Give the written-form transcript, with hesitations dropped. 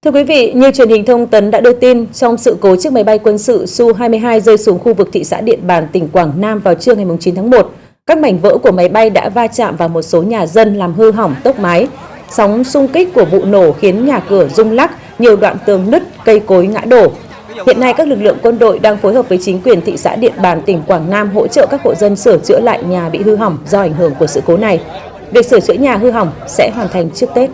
Thưa quý vị, như truyền hình thông tấn đã đưa tin, trong sự cố chiếc máy bay quân sự Su-22 rơi xuống khu vực thị xã Điện Bàn, tỉnh Quảng Nam vào trưa ngày 9 tháng 1, các mảnh vỡ của máy bay đã va chạm vào một số nhà dân làm hư hỏng tốc mái. Sóng xung kích của vụ nổ khiến nhà cửa rung lắc, nhiều đoạn tường nứt, cây cối ngã đổ. Hiện nay, các lực lượng quân đội đang phối hợp với chính quyền thị xã Điện Bàn, tỉnh Quảng Nam hỗ trợ các hộ dân sửa chữa lại nhà bị hư hỏng do ảnh hưởng của sự cố này. Việc sửa chữa nhà hư hỏng sẽ hoàn thành trước Tết.